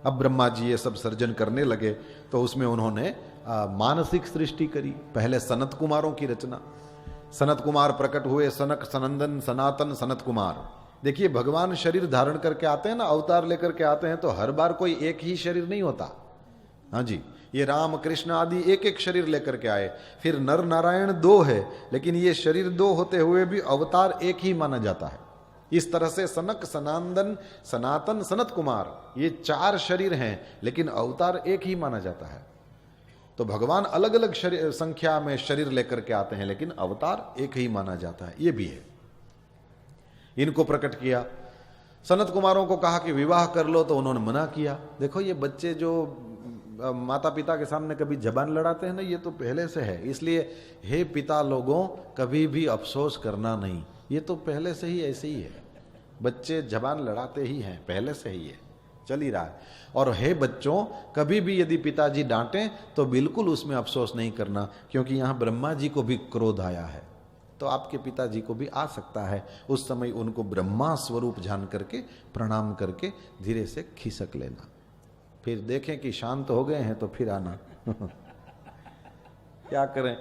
अब ब्रह्मा जी ये सब सर्जन करने लगे तो उसमें उन्होंने मानसिक सृष्टि करी। पहले सनत कुमारों की रचना, सनत कुमार प्रकट हुए, सनक सनंदन सनातन सनत कुमार। देखिए भगवान शरीर धारण करके आते हैं ना, अवतार लेकर के आते हैं, तो हर बार कोई एक ही शरीर नहीं होता। हाँ जी, ये राम कृष्ण आदि एक एक शरीर लेकर के आए। फिर नर नारायण दो है, लेकिन ये शरीर दो होते हुए भी अवतार एक ही माना जाता है। इस तरह से सनक सनातन सनातन सनत कुमार, ये 4 शरीर हैं, लेकिन अवतार एक ही माना जाता है। तो भगवान अलग अलग संख्या में शरीर लेकर के आते हैं, लेकिन अवतार एक ही माना जाता है। ये भी है। इनको प्रकट किया, सनत कुमारों को कहा कि विवाह कर लो, तो उन्होंने मना किया। देखो ये बच्चे जो माता पिता के सामने कभी जबान लड़ाते हैं ना, ये तो पहले से है। इसलिए हे पिता लोगों, कभी भी अफसोस करना नहीं, ये तो पहले से ही ऐसे ही है। बच्चे जबान लड़ाते ही हैं, पहले से ही है, चल ही रहा है। और हे बच्चों, कभी भी यदि पिताजी डांटें तो बिल्कुल उसमें अफसोस नहीं करना, क्योंकि यहां ब्रह्मा जी को भी क्रोध आया है, तो आपके पिताजी को भी आ सकता है। उस समय उनको ब्रह्मा स्वरूप जान करके प्रणाम करके धीरे से खिसक लेना। फिर देखें कि शांत हो गए हैं तो फिर आना। क्या करें,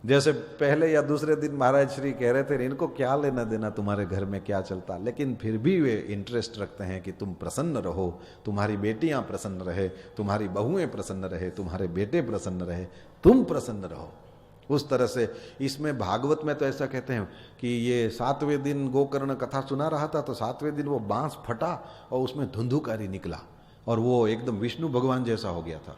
जैसे पहले या दूसरे दिन महाराज श्री कह रहे थे, इनको क्या लेना देना तुम्हारे घर में क्या चलता, लेकिन फिर भी वे इंटरेस्ट रखते हैं कि तुम प्रसन्न रहो, तुम्हारी बेटियां प्रसन्न रहे, तुम्हारी बहुएं प्रसन्न रहे, तुम्हारे बेटे प्रसन्न रहे, तुम प्रसन्न रहो। उस तरह से इसमें भागवत में तो ऐसा कहते हैं कि ये 7वें दिन गोकर्ण कथा सुना रहा था, तो 7वें दिन वो बांस फटा और उसमें धुंधुकारी निकला और वो एकदम विष्णु भगवान जैसा हो गया था।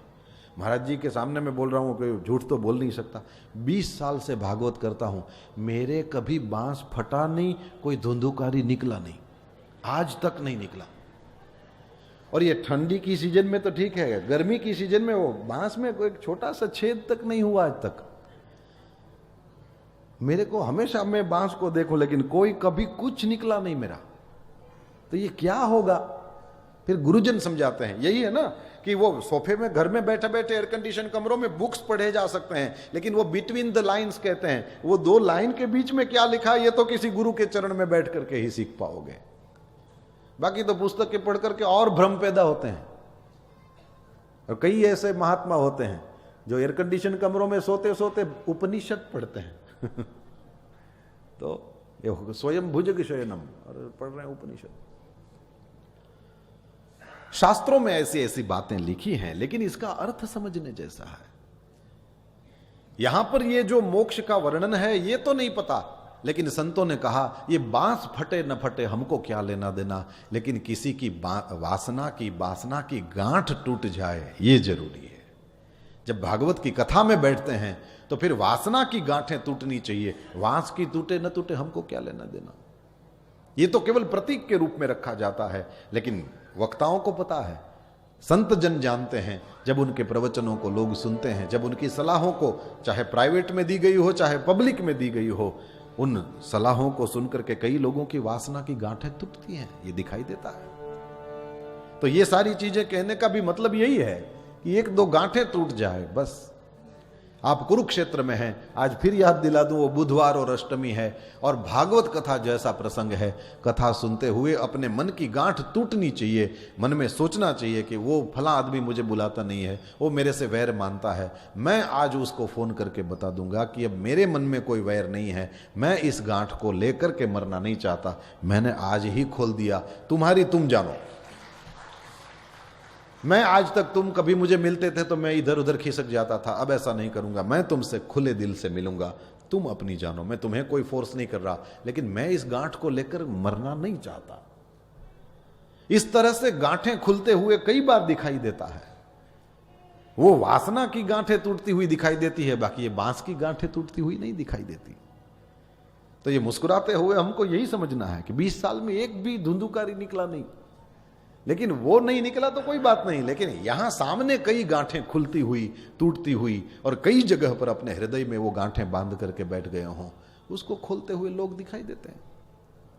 महाराज जी के सामने मैं बोल रहा हूँ कि झूठ तो बोल नहीं सकता, 20 साल से भागवत करता हूँ, मेरे कभी बांस फटा नहीं, कोई धुंधुकारी निकला नहीं, आज तक नहीं निकला। और ये ठंडी की सीजन में तो ठीक है, गर्मी की सीजन में वो बांस में कोई छोटा सा छेद तक नहीं हुआ आज तक। मेरे को हमेशा, मैं बांस को देखो, लेकिन कोई कभी कुछ निकला नहीं मेरा, तो ये क्या होगा। फिर गुरुजन समझाते हैं, यही है ना कि वो सोफे में घर में बैठे बैठे एयर कंडीशन कमरों में बुक्स पढ़े जा सकते हैं, लेकिन वो बिटवीन द लाइंस कहते हैं, वो 2 लाइन के बीच में क्या लिखा है, ये तो किसी गुरु के चरण में बैठ करके ही सीख पाओगे। बाकी तो पुस्तक के पढ़ करके और भ्रम पैदा होते हैं। और कई ऐसे महात्मा होते हैं जो एयर कंडीशन कमरों में सोते सोते उपनिषद पढ़ते हैं। तो ये स्वयं भुजग शयनम, और पढ़ रहे हैं उपनिषद। शास्त्रों में ऐसी ऐसी बातें लिखी हैं, लेकिन इसका अर्थ समझने जैसा है। यहां पर ये जो मोक्ष का वर्णन है ये तो नहीं पता, लेकिन संतों ने कहा ये बांस फटे न फटे हमको क्या लेना देना, लेकिन किसी की वासना की गांठ टूट जाए ये जरूरी है। जब भागवत की कथा में बैठते हैं तो फिर वासना की गांठें टूटनी चाहिए, वांस की टूटे न टूटे हमको क्या लेना देना। ये तो केवल प्रतीक के रूप में रखा जाता है, लेकिन वक्ताओं को पता है, संत जन जानते हैं। जब उनके प्रवचनों को लोग सुनते हैं, जब उनकी सलाहों को, चाहे प्राइवेट में दी गई हो चाहे पब्लिक में दी गई हो, उन सलाहों को सुनकर के कई लोगों की वासना की गांठें टूटती हैं, ये दिखाई देता है। तो ये सारी चीजें कहने का भी मतलब यही है कि 1-2 गांठें टूट जाए बस। आप कुरुक्षेत्र में हैं, आज फिर याद दिला दूं, वो बुधवार और अष्टमी है और भागवत कथा जैसा प्रसंग है। कथा सुनते हुए अपने मन की गांठ टूटनी चाहिए, मन में सोचना चाहिए कि वो फला आदमी मुझे बुलाता नहीं है, वो मेरे से वैर मानता है, मैं आज उसको फोन करके बता दूंगा कि अब मेरे मन में कोई वैर नहीं है, मैं इस गांठ को लेकर के मरना नहीं चाहता, मैंने आज ही खोल दिया, तुम्हारी तुम जानो। मैं आज तक, तुम कभी मुझे मिलते थे तो मैं इधर उधर खिसक जाता था, अब ऐसा नहीं करूंगा, मैं तुमसे खुले दिल से मिलूंगा, तुम अपनी जानो, मैं तुम्हें कोई फोर्स नहीं कर रहा, लेकिन मैं इस गांठ को लेकर मरना नहीं चाहता। इस तरह से गांठें खुलते हुए कई बार दिखाई देता है। वो वासना की गांठें टूटती हुई दिखाई देती है, बाकी ये बांस की गांठें टूटती हुई नहीं दिखाई देती। तो ये मुस्कुराते हुए हमको यही समझना है कि 20 साल में एक भी धुंधुकारी निकला नहीं, लेकिन वो नहीं निकला तो कोई बात नहीं, लेकिन यहां सामने कई गांठें खुलती हुई टूटती हुई और कई जगह पर अपने हृदय में वो गांठें बांध करके बैठ गए हों, उसको खोलते हुए लोग दिखाई देते हैं।